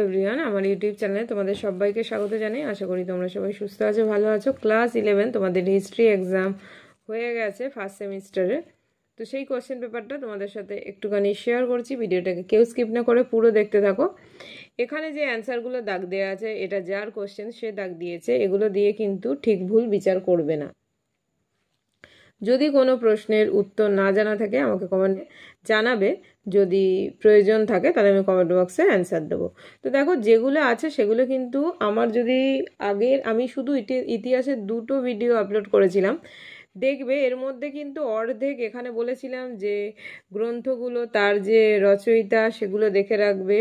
Everyone, আমার YouTube চ্যানেলে তোমাদের সবাইকে স্বাগত জানাই। আশা করি তোমরা সবাই সুস্থ আছো, ভালো আছো। ক্লাস 11 তোমাদের হিস্ট্রি এক্সাম হয়ে গেছে ফার্স্ট সেমিস্টারে। তো সেই কোশ্চেন পেপারটা তোমাদের সাথে একটুখানি শেয়ার করছি। ভিডিওটাকে কেউ স্কিপ না করে পুরো দেখতে থাকো। এখানে যে অ্যান্সারগুলো দাগ দেওয়া আছে, এটা যার কোশ্চেন সে দাগ দিয়েছে। এগুলো দিয়ে কিন্তু ঠিক ভুল বিচার করবে না। যদি কোনো প্রশ্নের উত্তর না জানা থাকে আমাকে কমেন্টে জানাবে, যদি প্রয়োজন থাকে তাহলে আমি কমেন্ট বক্সে অ্যান্সার দেবো। তো দেখো, যেগুলো আছে সেগুলো কিন্তু আমার, যদি আগের আমি শুধু ইতিহাসের 2টো ভিডিও আপলোড করেছিলাম, দেখবে এর মধ্যে কিন্তু অর্ধেক এখানে বলেছিলাম যে গ্রন্থগুলো তার যে রচয়িতা সেগুলো দেখে রাখবে।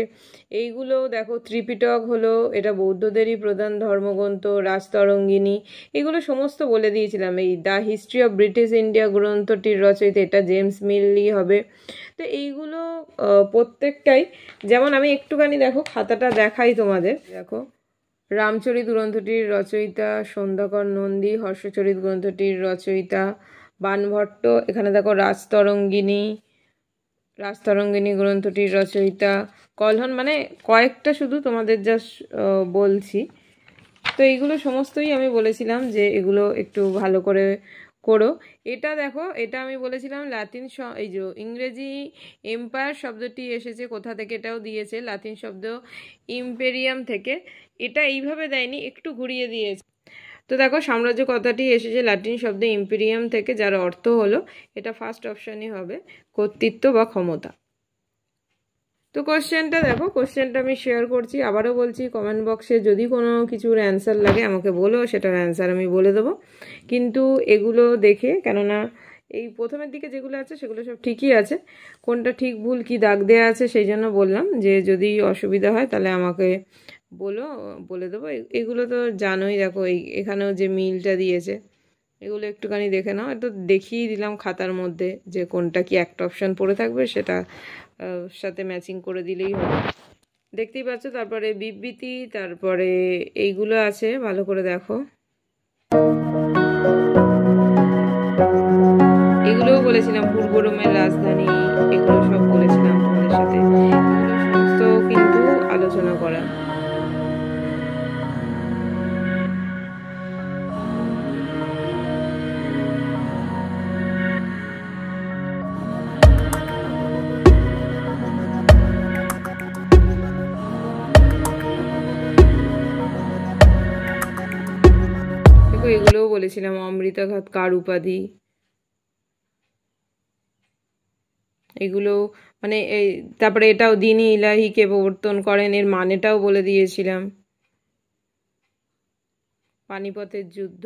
এইগুলো দেখো, ত্রিপিটক হলো, এটা বৌদ্ধদেরই প্রধান ধর্মগ্রন্থ, রাজতরঙ্গিনী, এগুলো সমস্ত বলে দিয়েছিলাম। এই the history of British India গ্রন্থটির রচয়িতা এটা জেমস মিললি হবে। তো এইগুলো প্রত্যেকটাই, যেমন আমি একটুখানি দেখো খাতাটা দেখাই তোমাদের। দেখো, রামচরিত গ্রন্থটির রচয়িতা সন্ধ্যাকর নন্দী, হর্ষচরিত গ্রন্থটির রচয়িতা বাণভট্ট। এখানে দেখো রাজতরঙ্গিনী গ্রন্থটির রচয়িতা কলহন। মানে কয়েকটা শুধু তোমাদের জাস্ট বলছি। তো এইগুলো সমস্তই আমি বলেছিলাম যে এগুলো একটু ভালো করে করো। এটা দেখো, এটা আমি বলেছিলাম লাতিন, এই যে ইংরেজি এম্পায়ার শব্দটি এসেছে কোথা থেকে, এটাও দিয়েছে লাতিন শব্দ ইম্পেরিয়াম থেকে। এটা এইভাবে দেয়নি, একটু ঘুরিয়ে দিয়েছে। তো দেখো, সাম্রাজ্য কথাটি এসেছে লাতিন শব্দ ইম্পেরিয়াম থেকে, যার অর্থ হলো, এটা ফার্স্ট অপশানই হবে, কর্তৃত্ব বা ক্ষমতা। তো কোশ্চেনটা দেখো, কোশ্চেনটা আমি শেয়ার করছি, আবারও বলছি কমেন্ট বক্সে যদি কোনো কিছুর অ্যান্সার লাগে আমাকে বলো, সেটার অ্যান্সার আমি বলে দেবো। কিন্তু এগুলো দেখে, কেননা এই প্রথমের দিকে যেগুলো আছে সেগুলো সব ঠিকই আছে, কোনটা ঠিক ভুল কি দাগ দেওয়া আছে সেই জন্য বললাম যে যদি অসুবিধা হয় তাহলে আমাকে বলে দেবো। এগুলো তো জানোই, দেখো এখানেও যে মিলটা দিয়েছে এগুলো একটুখানি দেখে নাও। এটা দেখিয়ে দিলাম খাতার মধ্যে যে কোনটা কি একটা অপশান পড়ে থাকবে, সেটা সাথে ম্যাচিং করে দিলেই হবে। দেখতেই পাচ্ছ, তারপরে বিবৃতি, তারপরে এইগুলো আছে, ভালো করে দেখো। এগুলোও বলেছিলাম পূর্ব রোমের রাজধানী, এগুলো সব বলেছিলাম তোমাদের সাথে, এগুলো সমস্ত কিন্তু আলোচনা করা। এগুলোও বলেছিলাম অমৃতাঘাত কার উপাধি, এগুলো মানে এই, তারপরে এটাও দ্বীন-ই ইলাহিকে প্রবর্তন করেন, এর মানেটাও বলে দিয়েছিলাম। পানিপথের যুদ্ধ।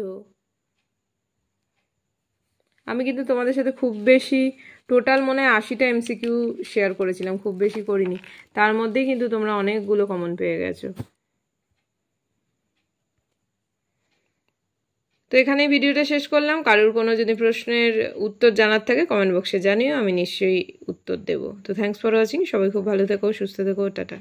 আমি কিন্তু তোমাদের সাথে খুব বেশি, টোটাল মনে হয় 80টা এমসিকিউ শেয়ার করেছিলাম, খুব বেশি করিনি। তার মধ্যেই কিন্তু তোমরা অনেকগুলো কমন পেয়ে গেছো। তো এখানেই ভিডিওটা শেষ করলাম। কারোর কোনো যদি প্রশ্নের উত্তর জানার থাকে কমেন্ট বক্সে জানিও, আমি নিশ্চয়ই উত্তর দেবো। তো থ্যাঙ্কস ফর ওয়াচিং। সবাই খুব ভালো থেকো, সুস্থ থেকো, টাটা।